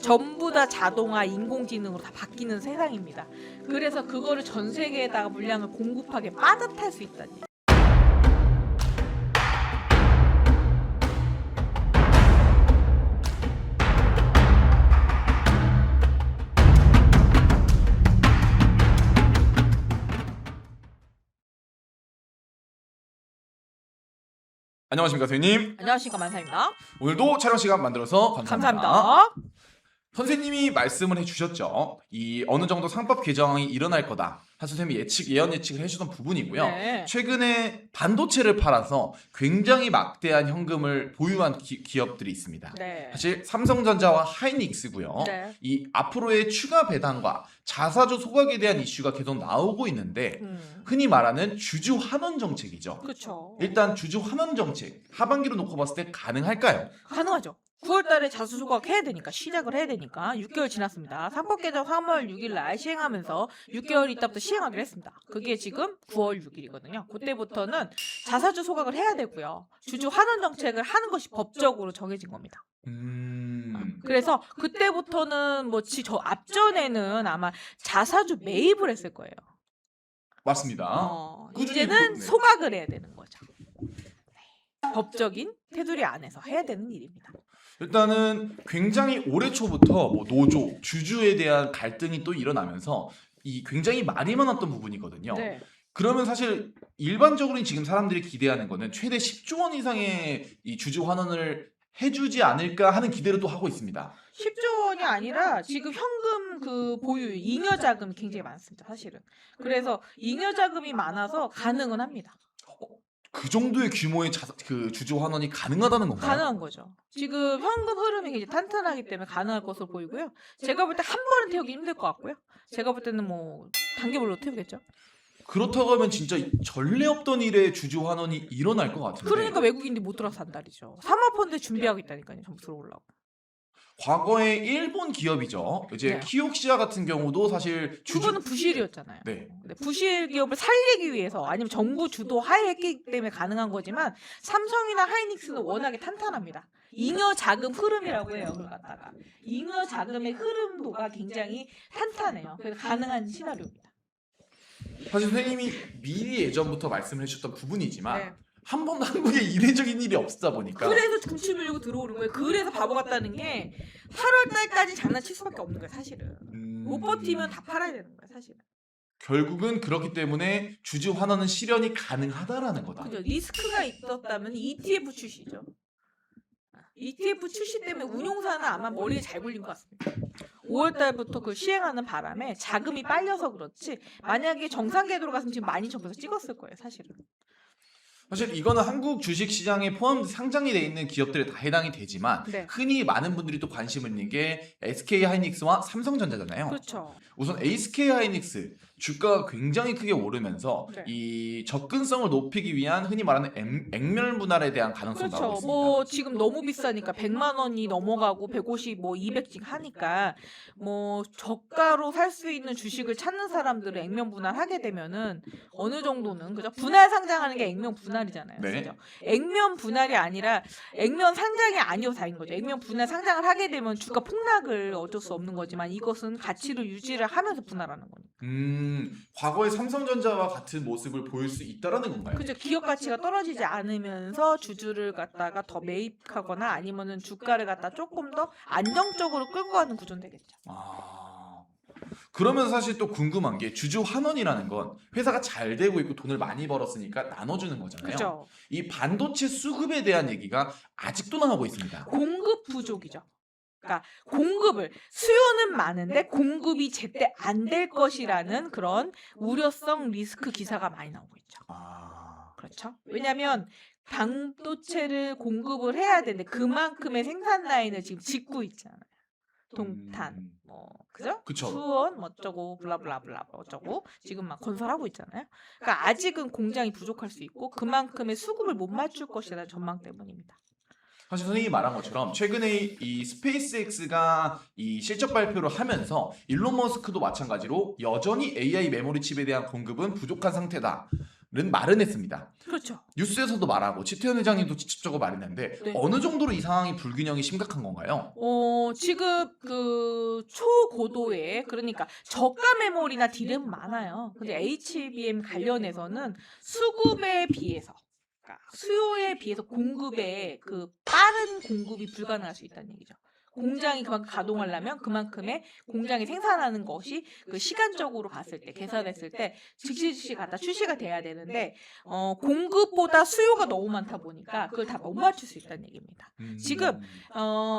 전부 다 자동화, 인공지능으로 다 바뀌는 세상입니다. 그래서 그거를 전 세계에다가 물량을 공급하게 빠듯할 수 있다니. 안녕하십니까 선생님. 안녕하십니까 만사입니다. 오늘도 촬영 시간 만들어서 감사합니다. 감사합니다. 선생님이 말씀을 해주셨죠. 이 어느 정도 상법 개정이 일어날 거다. 선생님이 예언 예측을 해주던 부분이고요. 네. 최근에 반도체를 팔아서 굉장히 막대한 현금을 보유한 기업들이 있습니다. 네. 사실 삼성전자와 하이닉스고요. 네. 이 앞으로의 추가 배당과 자사주 소각에 대한 이슈가 계속 나오고 있는데 흔히 말하는 주주 환원 정책이죠. 그렇죠. 일단 주주 환원 정책 하반기로 놓고 봤을 때 가능할까요? 가능하죠. 9월달에 자수 소각해야 되니까 시작을 해야 되니까 6개월 지났습니다. 상법 개정 3월 6일 날 시행하면서 6개월 있다부터 시행하기로 했습니다. 그게 지금 9월 6일이거든요. 그때부터는 자사주 소각을 해야 되고요. 주주 환원 정책을 하는 것이 법적으로 정해진 겁니다. 그래서 그때부터는 저 앞전에는 아마 자사주 매입을 했을 거예요. 맞습니다. 이제는 소각을 해야 되는 거죠. 네. 법적인 테두리 안에서 해야 되는 일입니다. 일단은 굉장히 올해 초부터 뭐 노조, 주주에 대한 갈등이 또 일어나면서 이 굉장히 많이 많았던 부분이거든요. 네. 그러면 사실 일반적으로 지금 사람들이 기대하는 거는 최대 10조 원 이상의 이 주주 환원을 해주지 않을까 하는 기대를 또 하고 있습니다. 10조 원이 아니라 지금 현금 그 보유 잉여 자금이 굉장히 많습니다. 사실은. 그래서 잉여 자금이 많아서 가능은 합니다. 그 정도의 규모의 그 주주 환원이 가능하다는 건가요? 가능한 거죠. 지금 현금 흐름이 굉장히 탄탄하기 때문에 가능할 것으로 보이고요. 제가 볼 때 한 번은 태우기 힘들 것 같고요. 제가 볼 때는 뭐 단계별로 태우겠죠. 그렇다고 하면 진짜 전례 없던 일에 주주 환원이 일어날 것 같은데. 그러니까 외국인들이 못 들어서 한달이죠. 사모펀드 준비하고 있다니까요. 전부 들어오려고. 과거에 일본 기업이죠. 이제 네. 키옥시아 같은 경우도 사실 그거는 부실이었잖아요. 네. 근데 부실 기업을 살리기 위해서 아니면 정부 주도 하에 했기 때문에 가능한 거지만 삼성이나 하이닉스는 워낙에 탄탄합니다. 잉여 자금 흐름이라고 해요. 그걸 갖다가 잉여 자금의 흐름도가 굉장히 탄탄해요. 그래서 가능한 시나리오입니다. 사실 선생님이 미리 예전부터 말씀을 해주셨던 부분이지만 네. 한 번도 한국에 이례적인 일이 없다 보니까 그래서 금치 밀고 들어오는 거예요. 그래서 바보 같다는 게 8월 달까지 장난칠 수밖에 없는 거예요. 사실은. 못 버티면 다 팔아야 되는 거예요. 사실은. 결국은 그렇기 때문에 주주 환원은 실현이 가능하다라는 거다. 그죠. 리스크가 있었다면 ETF 출시죠. ETF 출시 때문에 운용사는 아마 머리에 잘 굴린 것 같습니다. 5월 달부터 그 시행하는 바람에 자금이 빨려서 그렇지 만약에 정상 궤도로 갔으면 지금 12,000배에서 찍었을 거예요. 사실은. 사실 이거는 한국 주식시장에 포함 상장이 돼 있는 기업들에 다 해당이 되지만 네. 흔히 많은 분들이 또 관심을 있는 게 SK하이닉스와 삼성전자잖아요. 그렇죠. 우선 SK하이닉스 주가가 굉장히 크게 오르면서 네. 이 접근성을 높이기 위한 흔히 말하는 액면 분할에 대한 가능성이 나오고 그렇죠. 있습니다. 뭐 지금 너무 비싸니까 100만 원이 넘어가고 150, 뭐 200씩 하니까 뭐 저가로 살 수 있는 주식을 찾는 사람들은 액면 분할하게 되면은 어느 정도는 그죠? 분할 상장하는 게 액면 분할이잖아요. 네. 그죠? 액면 분할이 아니라 액면 상장이 아니어서 다인 거죠. 액면 분할 상장을 하게 되면 주가 폭락을 어쩔 수 없는 거지만 이것은 가치를 유지를 하면서 분할하는 거니까. 과거의 삼성전자와 같은 모습을 보일 수 있다라는 건가요? 그죠. 기업 가치가 떨어지지 않으면서 주주를 갖다가 더 매입하거나 아니면은 주가를 갖다 조금 더 안정적으로 끌고 가는 구조는 되겠죠. 그러면 사실 또 궁금한 게 주주 환원이라는 건 회사가 잘 되고 있고 돈을 많이 벌었으니까 나눠주는 거잖아요. 그죠. 이 반도체 수급에 대한 얘기가 아직도 나오고 있습니다. 공급 부족이죠. 그러니까 공급을 수요는 많은데 공급이 제때 안 될 것이라는 그런 우려성 리스크 기사가 많이 나오고 있죠. 그렇죠. 왜냐하면 반도체를 공급을 해야 되는데 그만큼의 생산 라인을 지금 짓고 있잖아요. 동탄, 그죠? 그쵸. 수원, 어쩌고, 블라블라블라, 어쩌고 지금 막 건설하고 있잖아요. 그러니까 아직은 공장이 부족할 수 있고 그만큼의 수급을 못 맞출 것이라는 전망 때문입니다. 사실 선생님이 말한 것처럼 최근에 이 스페이스X가 이 실적 발표를 하면서 일론 머스크도 마찬가지로 여전히 AI 메모리 칩에 대한 공급은 부족한 상태다. 말은 했습니다. 그렇죠. 뉴스에서도 말하고 지태현 회장님도 직접적으로 말했는데 네. 어느 정도로 이 상황이 불균형이 심각한 건가요? 지금 그 초고도의 그러니까 저가 메모리나 딜은 많아요. 근데 HBM 관련해서는 수급에 비해서 그러니까 수요에 비해서 공급에 그 빠른 공급이 불가능할 수 있다는 얘기죠. 공장이 그만큼 가동하려면 그만큼의 공장이 생산하는 것이 그 시간적으로 봤을 때 계산했을 때 즉시 갖다 출시가 돼야 되는데 공급보다 수요가 너무 많다 보니까 그걸 다 못 맞출 수 있다는 얘기입니다. 지금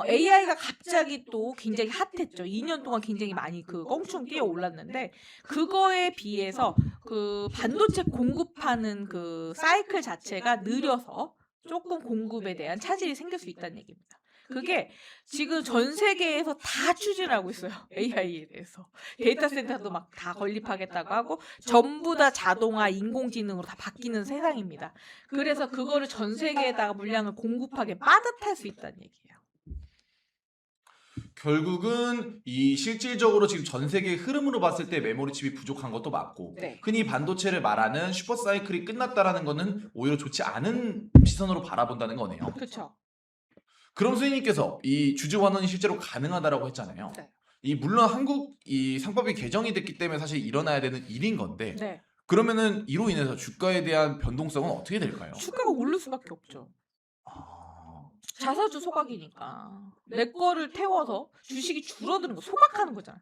AI가 갑자기 또 굉장히 핫했죠. 2년 동안 굉장히 많이 그 껑충 뛰어 올랐는데 그거에 비해서 그 반도체 공급하는 그 사이클 자체가 느려서 조금 공급에 대한 차질이 생길 수 있다는 얘기입니다. 그게 지금 전 세계에서 다 추진하고 있어요. AI에 대해서. 데이터 센터도 막 다 건립하겠다고 하고 전부 다 자동화, 인공지능으로 다 바뀌는 세상입니다. 그래서 그거를 전 세계에다가 물량을 공급하게 빠듯할 수 있다는 얘기예요. 결국은 이 실질적으로 지금 전 세계의 흐름으로 봤을 때 메모리 칩이 부족한 것도 맞고 네. 흔히 반도체를 말하는 슈퍼사이클이 끝났다라는 거는 오히려 좋지 않은 시선으로 바라본다는 거네요. 그렇죠. 그럼 선생님께서 이 주주 환원이 실제로 가능하다라고 했잖아요. 네. 이 물론 한국 이 상법이 개정이 됐기 때문에 사실 일어나야 되는 일인 건데 네. 그러면은 이로 인해서 주가에 대한 변동성은 어떻게 될까요? 주가가 오를 수밖에 없죠. 자사주 소각이니까 내 거를 태워서 주식이 줄어드는 거 소각하는 거잖아.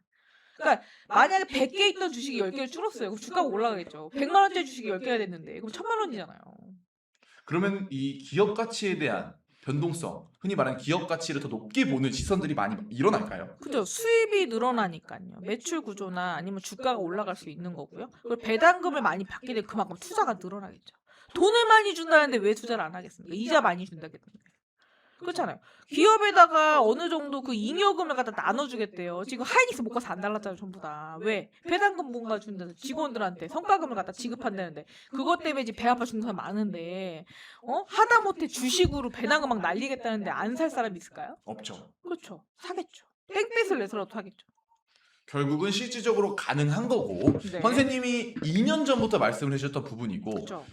그러니까 만약에 100개 있던 주식이 10개를 줄었어요. 그럼 주가가 올라가겠죠. 100만 원짜리 주식이 10개가 됐는데 그럼 1000만 원이잖아요. 그러면 이 기업 가치에 대한 변동성, 흔히 말하는 기업 가치를 더 높게 보는 시선들이 많이 일어날까요? 그죠. 수입이 늘어나니까요. 매출 구조나 아니면 주가가 올라갈 수 있는 거고요. 그리고 배당금을 많이 받게 되면 그만큼 투자가 늘어나겠죠. 돈을 많이 준다는데 왜 투자를 안 하겠습니까? 이자 많이 준다겠는데. 그렇잖아요. 기업에다가 어느 정도 그 잉여금을 갖다 나눠주겠대요. 지금 하이닉스 못 가서 안 달랐잖아요, 전부 다. 왜? 배당금 뭔가 준다서 직원들한테 성과금을 갖다 지급한다는데 그것 때문에 지금 배 아파 죽는 사람 많은데 하다못해 주식으로 배당금 막 날리겠다는데 안 살 사람 있을까요? 없죠. 그렇죠. 사겠죠. 땡볕을 내서라도 사겠죠. 결국은 실질적으로 가능한 거고 네. 선생님이 2년 전부터 말씀을 해주셨던 부분이고 그렇죠.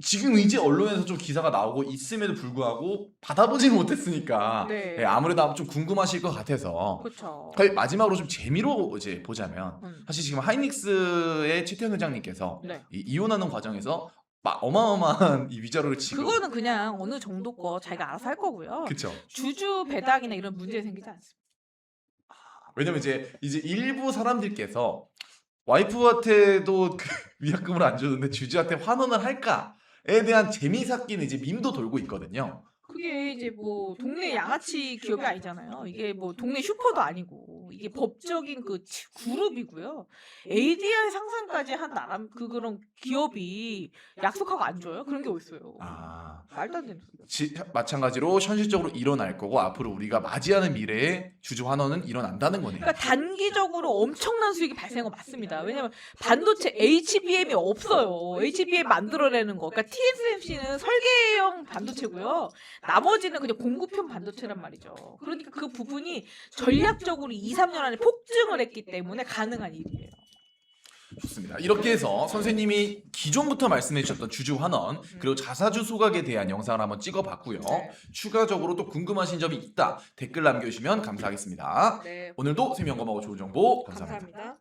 지금 이제 언론에서 좀 기사가 나오고 있음에도 불구하고 받아보지는 못했으니까 네. 예, 아무래도 좀 궁금하실 것 같아서 그렇죠. 마지막으로 좀 재미로 이제 보자면 사실 지금 하이닉스의 최태현 회장님께서 네. 이혼하는 과정에서 어마어마한 이 위자료를 지급. 그거는 그냥 어느 정도 거 자기가 알아서 할 거고요. 그렇죠. 주주 배당이나 이런 문제 생기지 않습니다. 왜냐면 이제 일부 사람들께서 와이프한테도 그 위약금을 안 줬는데 주주한테 환원을 할까에 대한 재미 삭기는 이제 밈도 돌고 있거든요. 그게 이제 뭐 동네 양아치 기업이 아니잖아요. 이게 뭐 동네 슈퍼도 아니고 이게 법적인 그 그룹이고요. ADR 상상까지 한 나라 그런 기업이 약속하고 안 줘요? 그런 게 어딨어요. 말도 안 되는 소리예요. 마찬가지로 현실적으로 일어날 거고 앞으로 우리가 맞이하는 미래에 주주 환원은 일어난다는 거네요. 그러니까 단기적으로 엄청난 수익이 발생한 거 맞습니다. 왜냐면 반도체 HBM이 없어요. HBM 만들어내는 거. 그러니까 TSMC는 설계형 반도체고요. 나머지는 그냥 공급형 반도체란 말이죠. 그러니까 그 부분이 전략적으로 2, 3년 안에 폭증을 했기 때문에 가능한 일이에요. 좋습니다. 이렇게 해서 선생님이 기존부터 말씀해 주셨던 주주 환원 그리고 자사주 소각에 대한 영상을 한번 찍어봤고요. 네. 추가적으로 또 궁금하신 점이 있다 댓글 남겨주시면 감사하겠습니다. 네. 오늘도 생명검하고 좋은 정보 감사합니다. 감사합니다.